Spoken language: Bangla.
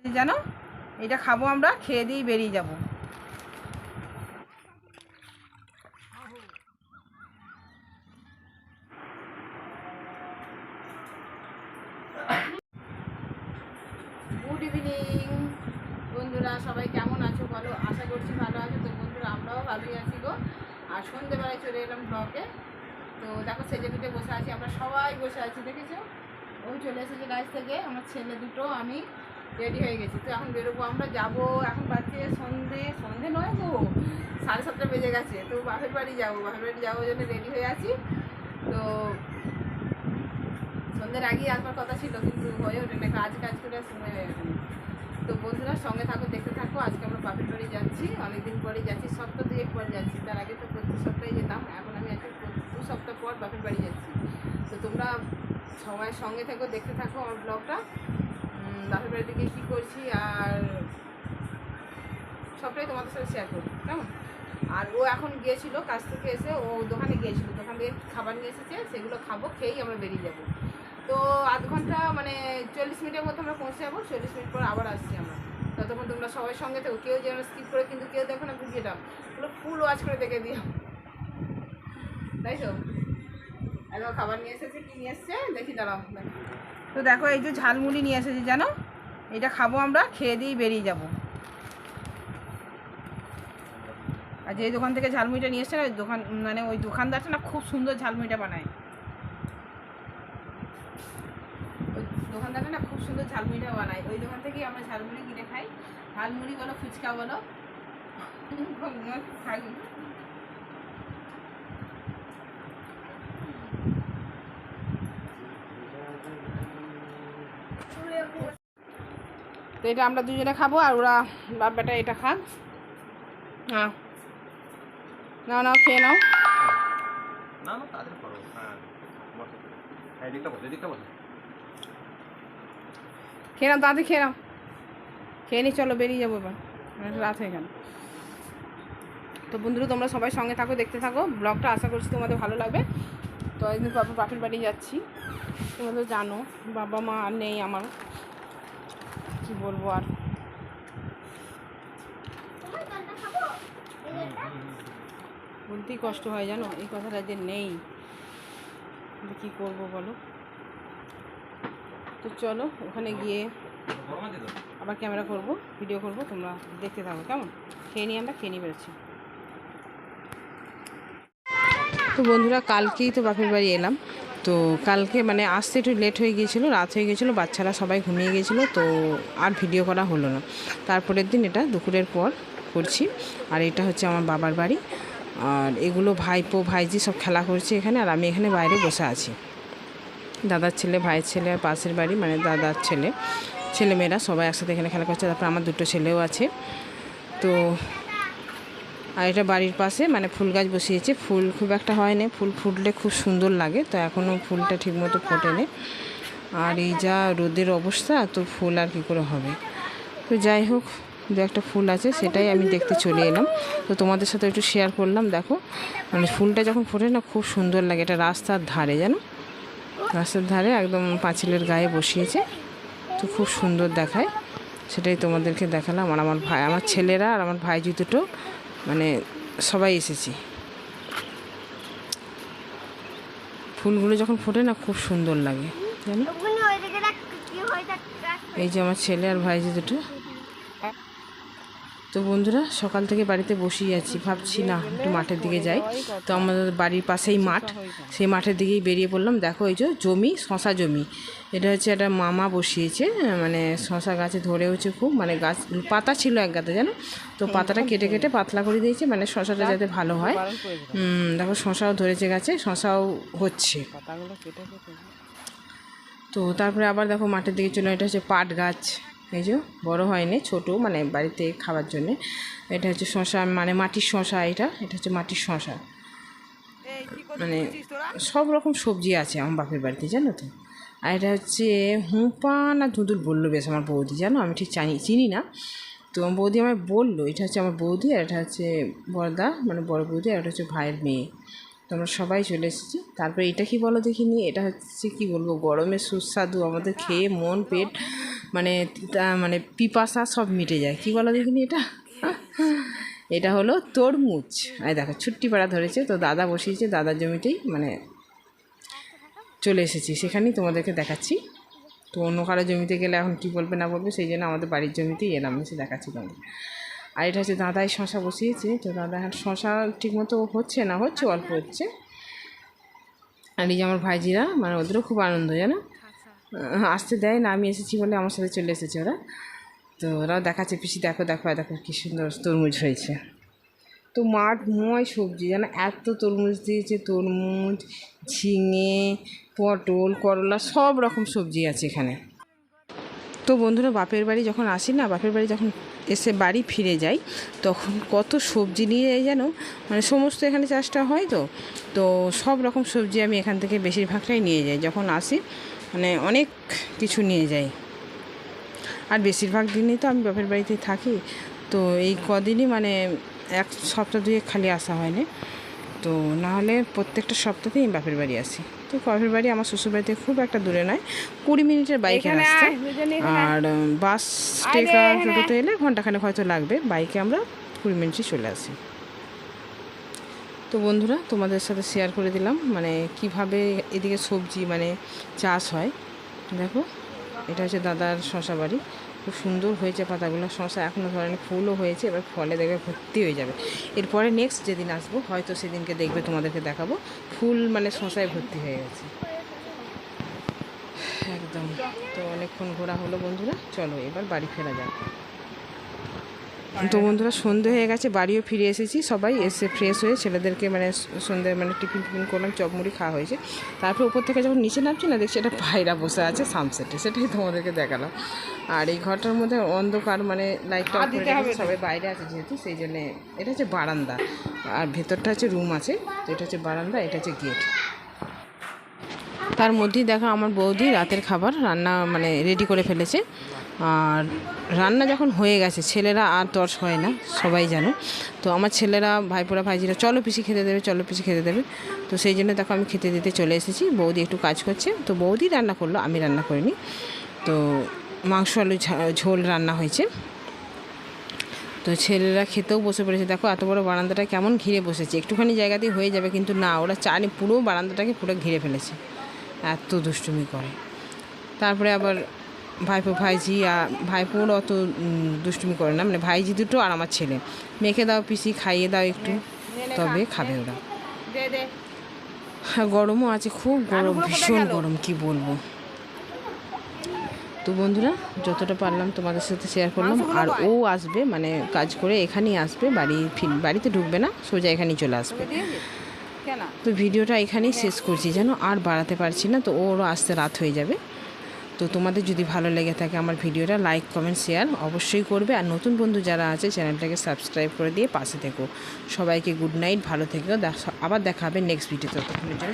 জানো এটা খাবো, আমরা খেয়ে দিয়ে বেরিয়ে যাব। গুড ইভিনিং বন্ধুরা, সবাই কেমন আছো বলো? আশা করছি ভালো আছো। তো বন্ধুরা, আমরাও ভালোই আছি গো। আর সন্ধ্যেবেলায় চলে এলাম ব্লকে। তো দেখো সেজে গুটে বসে আছি, আমরা সবাই বসে আছি, দেখেছো? ওই চলে এসেছে কাজ থেকে, আমার ছেলে দুটো, আমি রেডি হয়ে গেছি। তো এখন বেরোবো, আমরা যাবো। এখন বাজছে সন্ধে নয় গো, 7:30 বেজে গেছে। তো বাপের বাড়ি যাবো, জন্য রেডি হয়ে আছি। তো সন্ধ্যের আগেই আসবার কথা ছিল, কিন্তু হয়ে ওঠে না, কাজ করে সময় হয়ে ওঠেনি। তো বন্ধুরা সঙ্গে থাকো, দেখতে থাকো। আজকে আমরা বাপের বাড়ি যাচ্ছি, অনেকদিন পরে যাচ্ছি, সপ্তাহ 2 পর যাচ্ছি। তার আগে তো প্রতি সপ্তাহে যেতাম, এখন আমি আজকে 2 সপ্তাহ পর বাপের বাড়ি যাচ্ছি। তো তোমরা সবাই সঙ্গে থাকো, দেখতে থাকো আমার ব্লগটা। বাপের বাড়িতে গিয়ে কী করছি আর সবটাই তোমাদের সাথে শেয়ার করবো, কেমন? আর ও এখন গিয়েছিল কাজ থেকে এসে, ও দোকানে গিয়েছিল, দোকান থেকে খাবার নিয়ে এসেছে, সেগুলো খাবো, খেয়েই আমরা বেরিয়ে যাবো। তো আধ ঘন্টা মানে 40 মিনিটের মধ্যে আমরা পৌঁছে যাবো। 40 মিনিট পর আবার আসছি আমরা। ততক্ষণ তোমরা সবাই সঙ্গে থাকো, কেউ যেন স্কিপ করে কিন্তু কেউ দেখো না ভিডিওটা, পুরো ফুল ওয়াচ করে দেখে দিও, তাই তো? একবার খাবার নিয়ে এসেছে, কি নিয়ে এসছে দেখি, দাঁড়াও। তো দেখো এই যে ঝালমুড়ি নিয়ে এসেছে, জানো এটা খাবো, আমরা খেয়ে দিয়েই বেরিয়ে যাবো। আর যে দোকান থেকে ঝালমুড়িটা নিয়ে এসছে, ওই দোকান মানে ওই দোকানদারটা না খুব সুন্দর ঝালমুড়িটা বানায়। ওই দোকানদারটা না খুব সুন্দর ঝালমুড়িটা বানায়, ওই দোকান থেকেই আমরা ঝালমুড়ি কিনে খাই। ঝালমুড়ি বলো, ফুচকা বলো, খাই। তো এটা আমরা দুজনে খাবো, আর ওরা বাপ বেটা এটা খান। হ্যাঁ, নাও নাও, খেয়ে নাও। খেয়ে নাও, তাড়াতাড়ি খেয়ে নাও, খেয়ে নি, চলো বেরিয়ে যাবো এবার, রাত হয়ে গেল। তো বন্ধুরা তোমরা সবাই সঙ্গে থাকো, দেখতে থাকো ব্লগটা, আশা করছি তোমাদের ভালো লাগবে। তো একদিন বাপের বাড়ি যাচ্ছি, তোমরা জানো বাবা মা আর নেই আমার, কি বলবো আর। বলতেই কষ্ট হয় জানো, এই কথাটা যে নেই, কি করবো বলো। তো চলো ওখানে গিয়ে আবার ক্যামেরা করব, ভিডিও করব, তোমরা দেখতে থাকো, কেমন? খেয়ে নিয়ে আমরা খেয়ে নিয়ে বেরোচ্ছি। তো বন্ধুরা কালকেই তো বাপের বাড়ি এলাম। তো কালকে মানে আসতে একটু লেট হয়ে গিয়েছিলো, রাত হয়ে গিয়েছিলো, বাচ্চারা সবাই ঘুমিয়ে গিয়েছিলো, তো আর ভিডিও করা হলো না। তারপরের দিন এটা দুপুরের পর করছি। আর এটা হচ্ছে আমার বাবার বাড়ি, আর এগুলো ভাইপো ভাইজি সব খেলা করছে এখানে, আর আমি এখানে বাইরে বসে আছি। দাদার ছেলে, ভাইয়ের ছেলে, আর পাশের বাড়ি মানে দাদার ছেলেমেয়েরা সবাই একসাথে এখানে খেলা করছে। তারপর আমার 2 ছেলেও আছে। তো আর এটা বাড়ির পাশে মানে ফুল গাছ বসিয়েছে, ফুল খুব একটা হয়নি, ফুল ফুটলে খুব সুন্দর লাগে, তো এখনও ফুলটা ঠিকমতো ফোটেনি। আর এই যা রোদের অবস্থা, তো ফুল আর কী করে হবে। তো যাই হোক, 2-1টা ফুল আছে, সেটাই আমি দেখতে চলে এলাম। তো তোমাদের সাথে একটু শেয়ার করলাম। দেখো মানে ফুলটা যখন ফোটে না খুব সুন্দর লাগে। এটা রাস্তার ধারে, জানো, রাস্তার ধারে একদম পাঁচিলের গায়ে বসিয়েছে, তো খুব সুন্দর দেখায়, সেটাই তোমাদেরকে দেখালাম। আর আমার ভাই, আমার ছেলেরা আর আমার ভাইজি দুটো মানে সবাই এসেছি। ফুলগুলো যখন ফোটে না খুব সুন্দর লাগে, জানো। এই যে আমার ছেলে আর ভাইজি দুটো। তো বন্ধুরা সকাল থেকে বাড়িতে বসেই আছি, ভাবছি না একটু মাঠের দিকে যাই। তো আমাদের বাড়ির পাশেই মাঠ, সেই মাঠের দিকেই বেরিয়ে পড়লাম। দেখো এই যে জমি, শশা জমি, এটা হচ্ছে একটা মামা বসিয়েছে, মানে শশা গাছে ধরে হচ্ছে খুব, মানে গাছ পাতা ছিল এক গাতে, জানো, তো পাতাটা কেটে কেটে পাতলা করে দিয়েছে, মানে শশাটা যাতে ভালো হয়। দেখো শশাও ধরেছে গাছে, শশাও হচ্ছে। তো তারপরে আবার দেখো মাঠের দিকে চলে, এটা হচ্ছে পাট গাছ, এই যে বড় হয়নি, ছোট, মানে বাড়িতে খাবার জন্যে। এটা হচ্ছে শশা, মানে মাটির শশা, এটা হচ্ছে মাটির শশা। মানে সব রকম সবজি আছে আমার বাপের বাড়িতে, জানো তো। আর এটা হচ্ছে হুঁপা না ধুঁদুল বললো বেশ আমার বৌদি, জানো, আমি ঠিক চিনি না। তো আমার বৌদি আমায় বললো এটা হচ্ছে আমার বৌদি, আর এটা হচ্ছে বড়দা মানে বড় বৌদি, আর এটা হচ্ছে ভাইয়ের মেয়ে। তোমরা সবাই চলে এসেছি। তারপরে এটা কি বলো দেখিনি, এটা হচ্ছে কি বলবো, গরমের সুস্বাদু, আমাদের খেয়ে মন পেট মানে পিপাসা সব মিটে যায়। কি বলো দেখিনি এটা? এটা হলো তরমুজ। এই দেখো ছুট্টি পাড়া ধরেছে, তো দাদা বসিয়েছে, দাদার জমিতেই মানে চলে এসেছি, সেখানেই তোমাদেরকে দেখাচ্ছি। তো অন্য কারো জমিতে গেলে এখন কী বলবে না বলবে, সেই জন্য আমাদের বাড়ির জমিতেই এলাম, এসে দেখাচ্ছি তোমাদের। আর এটা হচ্ছে দাদাই শশা বসিয়েছে, তো দাদা এখন শশা ঠিকমতো হচ্ছে না, হচ্ছে অল্প হচ্ছে। আর এই যে আমার ভাইজিরা, মানে ওদেরও খুব আনন্দ জানো, আসতে দেয় না, আমি এসেছি বলে আমার সাথে চলে এসেছে ওরা। তো ওরাও দেখাচ্ছে, পিসি দেখো দেখো দেখো কী সুন্দর তরমুজ হয়েছে। তো মাঠময় সবজি যেন, এত তরমুজ দিয়েছে, তরমুজ, ঝিঙে, পটল, করলা, সব রকম সবজি আছে এখানে। তো বন্ধুরা বাপের বাড়ি যখন আসি না, বাপের বাড়ি যখন এসে বাড়ি ফিরে যাই, তখন কত সবজি নিয়ে যাই যেন, মানে সমস্ত এখানে চাষটা হয়, তো সব রকম সবজি আমি এখান থেকে বেশিরভাগটাই নিয়ে যাই যখন আসি, মানে অনেক কিছু নিয়ে যাই। আর বেশিরভাগ দিনই তো আমি বাপের বাড়িতে থাকি, তো এই কদিনই মানে এক সপ্তাহ দুয়ে খালি আসা হয়নি, তো নাহলে প্রত্যেকটা সপ্তাহেই আমি বাপের বাড়ি আসি। তো বাপের বাড়ি আমার শ্বশুরবাড়িতে খুব একটা দূরে নয়, 20 মিনিটের বাইকের রাস্তা। আর বাস টেকা টোটোতে এলে ঘন্টাখানেক হয়তো লাগবে, বাইকে আমরা 20 মিনিটে চলে আসি। তো বন্ধুরা তোমাদের সাথে শেয়ার করে দিলাম মানে কিভাবে এদিকে সবজি মানে চাষ হয়। দেখো এটা হচ্ছে দাদার শশা বাড়ি, খুব সুন্দর হয়েছে পাতাগুলো, শশা এখনও ধরেন ফুলও হয়েছে, এবার ফলে দেখবে ভর্তি হয়ে যাবে। এরপরে নেক্সট যেদিন আসবো হয়তো সেদিনকে দেখবে তোমাদেরকে দেখাবো ফুল মানে শশায় ভর্তি হয়ে গেছে একদম। তো অনেকক্ষণ ঘোরা হলো বন্ধুরা, চলো এবার বাড়ি ফেরা যাক। তো বন্ধুরা সন্ধে হয়ে গেছে, বাড়িও ফিরে এসেছি, সবাই এসে ফ্রেশ হয়ে ছেলেদেরকে মানে সন্ধ্যে মানে টিফিন করলাম, চপমুড়ি খাওয়া হয়েছে। তারপর উপর থেকে যখন নিচে নামছি না, দেখছি একটা ভাইরা বসে আছে সানসেটে, সেটাই তোমাদেরকে দেখালাম। আর এই ঘরটার মধ্যে অন্ধকার, মানে লাইটটা সবাই বাইরে আছে যেহেতু, সেই জন্যে এটা হচ্ছে বারান্দা, আর ভেতরটা হচ্ছে রুম আছে, তো এটা হচ্ছে বারান্দা, এটা হচ্ছে গেট। তার মধ্যেই দেখা আমার বৌদি রাতের খাবার রান্না মানে রেডি করে ফেলেছে। আর রান্না যখন হয়ে গেছে ছেলেরা আর তর্স হয় না, সবাই জানো। তো আমার ছেলেরা ভাইপোরা ভাইজিরা চলো পিসি খেতে দেবে, চলো পিসি খেতে দেবে, তো সেই জন্য দেখো আমি খেতে দিতে চলে এসেছি। বৌদি একটু কাজ করছে, তো বৌদি রান্না করলো, আমি রান্না করিনি। তো মাংস আলু ঝোল রান্না হয়েছে, তো ছেলেরা খেতেও বসে পড়েছে। দেখো এত বড় বারান্দাটা কেমন ঘিরে বসেছে, একটুখানি জায়গাতেই হয়ে যাবে, কিন্তু না, ওরা পুরো বারান্দাটাকে পুরো ঘিরে ফেলেছে, এত দুষ্টুমি করে। তারপরে আবার ভাইপো ভাইজি, আর ভাইপোর অত দুষ্টুমি করে না, মানে ভাইজি দুটো আর আমার ছেলে, মেখে দাও পিসি, খাইয়ে দাও একটু, তবে খাবে ওরা। হ্যাঁ গরমও আছে, খুব গরম, ভীষণ গরম, কি বলবো। তো বন্ধুরা যতটা পারলাম তোমাদের সাথে শেয়ার করলাম। আর ও আসবে মানে কাজ করে এখানেই আসবে, বাড়িতে ঢুকবে না, সোজা এখানেই চলে আসবে। তো ভিডিওটা এখানেই শেষ করছি, যেন আর বাড়াতে পারছি না, তো ওরও আসতে রাত হয়ে যাবে। তো তোমাদের যদি ভালো লেগে থাকে আমার ভিডিওটা, লাইক কমেন্ট শেয়ার অবশ্যই করবে। আর নতুন বন্ধু যারা আছে চ্যানেলটাকে সাবস্ক্রাইব করে দিয়ে পাশে থেকো। সবাইকে গুড নাইট, ভালো থেকো, আবার দেখা হবে নেক্সট ভিডিওতে, ততক্ষণের জন্য।